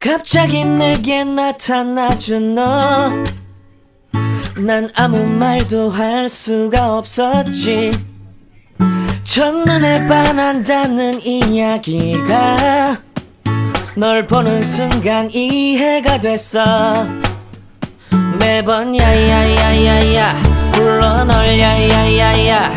갑자기 내게 나타나준 너, 난 아무 말도 할 수가 없었지. 첫눈에 반한다는 이야기가 널 보는 순간 이해가 됐어. 매번 야야야야야 불러 널 야야야야,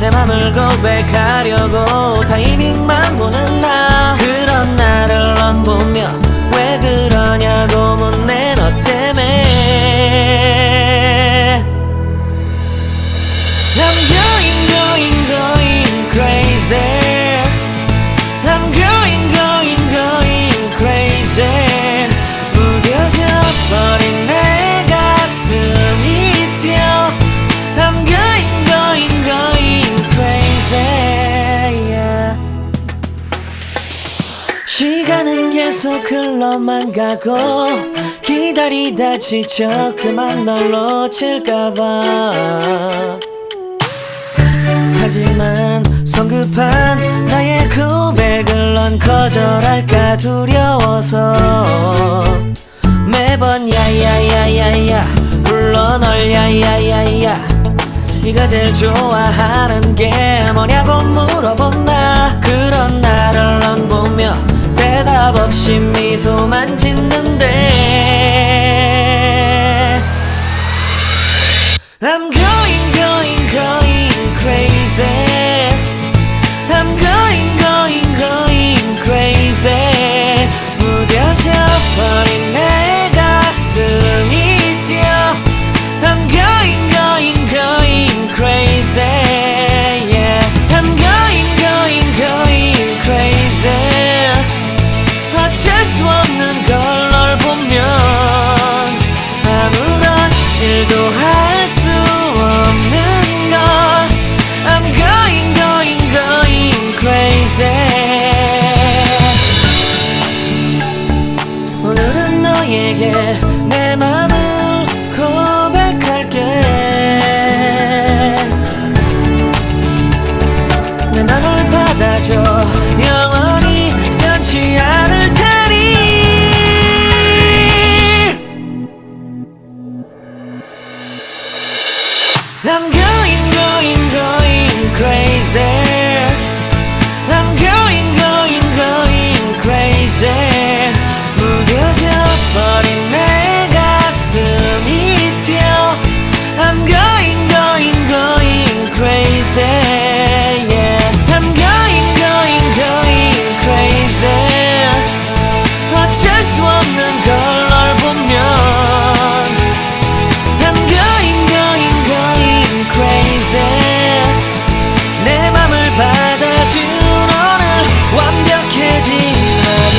내 맘을 고백하려고 타이밍만 보는 나. 그런 나를 넌 보며 왜 그러냐고 묻네. 너 때문에 I'm going going going crazy. I'm going going going crazy. 무뎌져 버린 내 가슴이 뛰어. I'm going going going crazy, yeah. 시간은 계속 흘러만 가고 기다리다 지쳐 그만 널 놓칠까봐. 하지만 성급한 나의 고백을 넌 거절할까 두려워서 매번 야야야야야 불러 널 야야야야. 네가 제일 좋아하는 게 뭐냐고 물어본 나. 그런 나를 넌 보며 대답 없이 미소만 짓는데 I'm going going going crazy. I'm going going going crazy. 무뎌져 버린 내 가슴이 뛰어. I'm going going going crazy, yeah. I'm going going going crazy. 어쩔 수 없는 걸 널 보면 아무런 일도 할 수 없는 걸. I'm going going going crazy. 오늘은 너에게 내 맘을 고백할게. 내 맘을 받아줘. 영원히 변치 않을 테니. I'm going going going crazy. I'm going going going crazy. 무뎌져 버린 내 가슴이 뛰어. I'm going going going crazy, yeah. I'm going going going crazy. 어쩔 수 없는 걸 널 보면 I'm going going going crazy. 내 맘을 받아준 오늘 완벽해진 하루.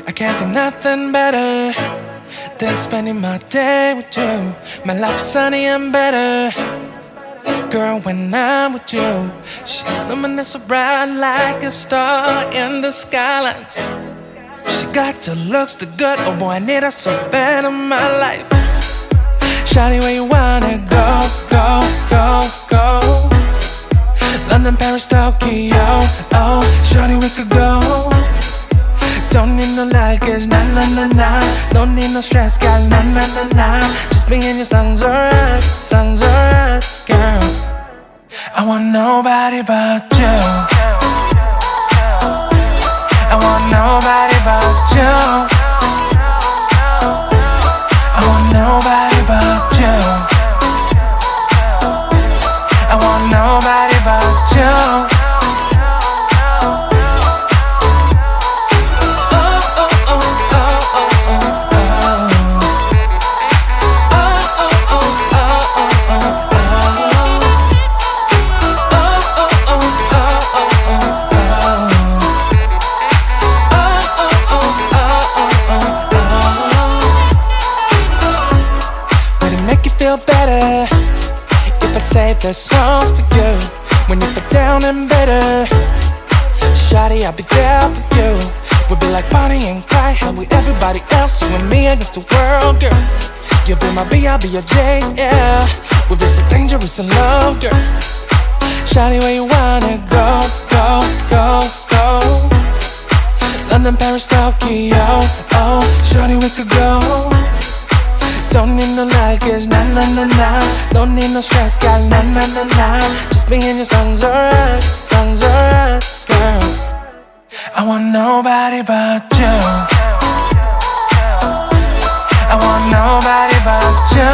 I can't think nothing better than spending my day with you. My life's sunny and better, girl, when I'm with you. She illuminates so bright like a star in the skylines. She got the looks, the good, oh boy, I need her so bad in my life. Shawty, where you wanna go, go, go, go? London, Paris, Tokyo, oh, shawty, we could go. Don't need no luggage, nah, nah, nah, nah. Don't need no stress, girl, nah, nah, nah, nah. Just me and you sounds alright, girl. I want nobody but you. I want nobody but you. I want nobody but you. I want nobody but you. Better if I save the songs for you when you feel down and bitter. Shawty, I'll be there for you. We'll be like Bonnie and Clyde, how we everybody else, you and me against the world, girl. You'll be my B, I'll be your J, yeah. We'll be so dangerous in love, girl. Shawty, where you wanna go, go, go, go? London, Paris, Tokyo, oh. Shawty, we could go. Don't need no luggage, nah, nah, nah, nah. Don't need no stress, gal, nah, nah, nah, nah. Just me and your songs alright, girl. I want nobody but you. I want nobody but you.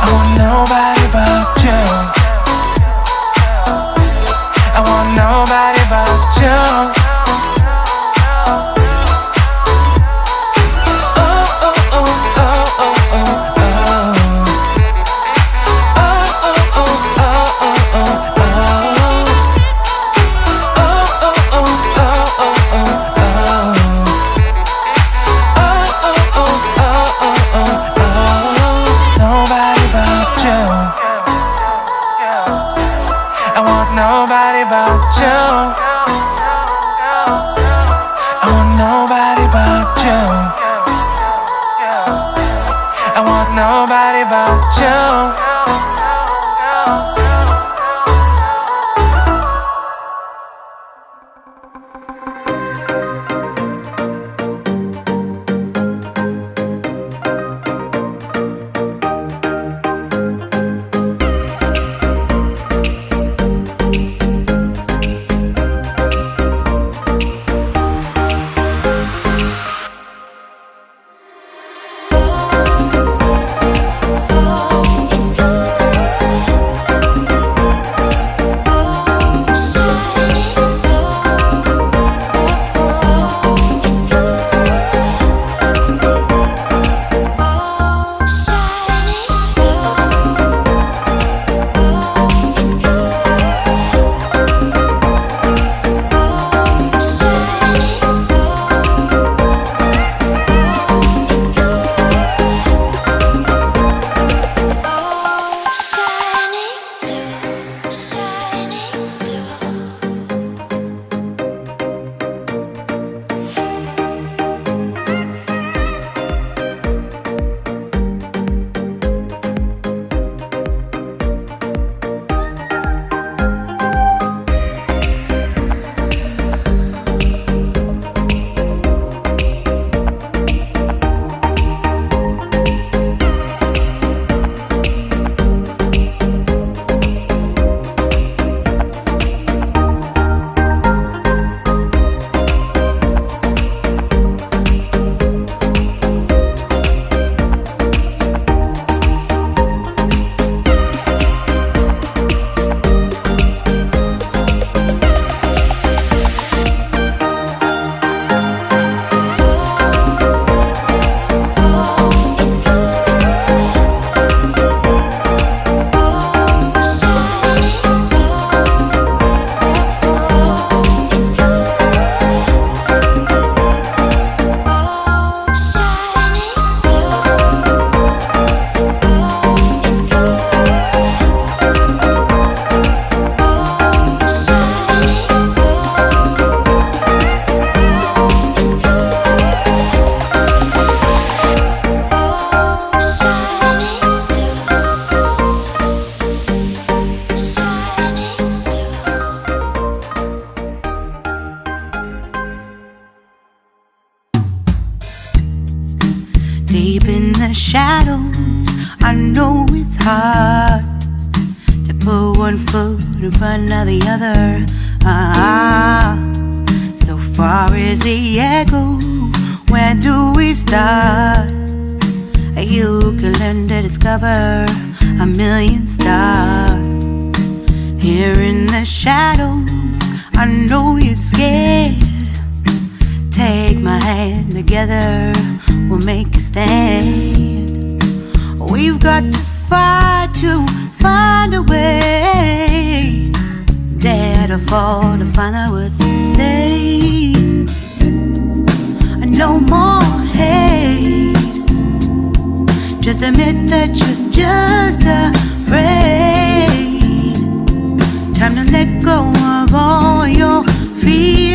I want nobody but you. I want nobody but you. Nobody but you. I want nobody but you. I want nobody but you. Deep in the shadows, I know it's hard to put one foot in front of the other. So far as the echo, where do we start? You can learn to discover a million stars. Here in the shadows, I know you're scared. Take my hand, together we'll make a stand. We've got to fight to find a way. Dare to fall to find out what to say. No more hate. Just admit that you're just afraid. Time to let go of all your fears.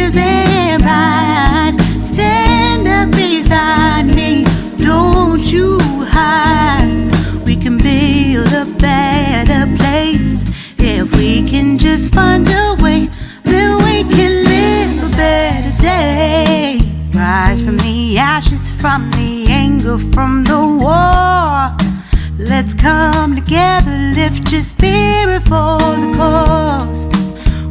from the anger from the war. Let's come together, lift your spirit for the cause.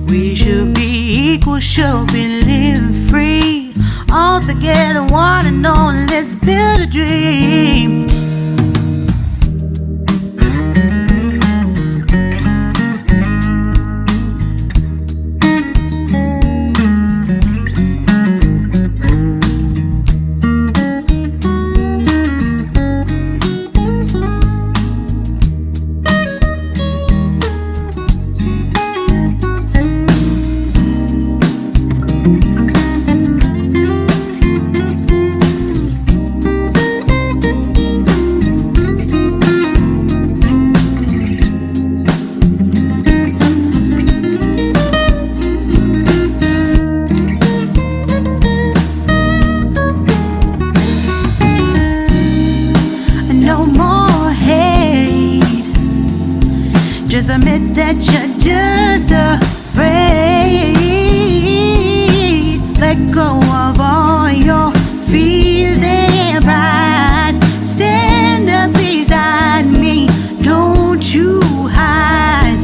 We should be equal, should be living free. All together, one and all, let's build a dream. Just admit that you're just afraid. Let go of all your fears and pride. Stand up beside me, don't you hide.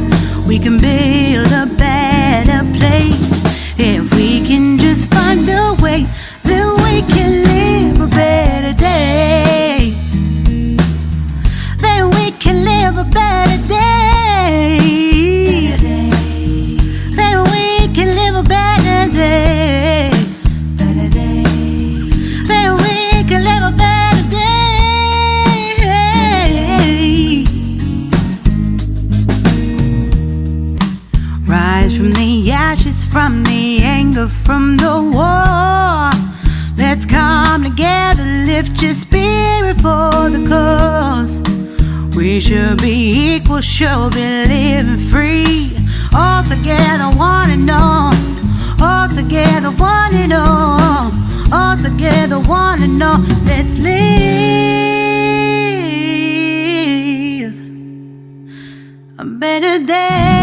We can build a better place if we can just find a way. Then we can live a better day. Then we can live a better day. Then we can live a better day. Then we can live a better day. Rise from the ashes, from the anger, from the war. Let's come together, lift your spirit for the cause. We should be equal, should be living free. All together, one and all. All together, one and all. All together, one and all. Let's live a better day.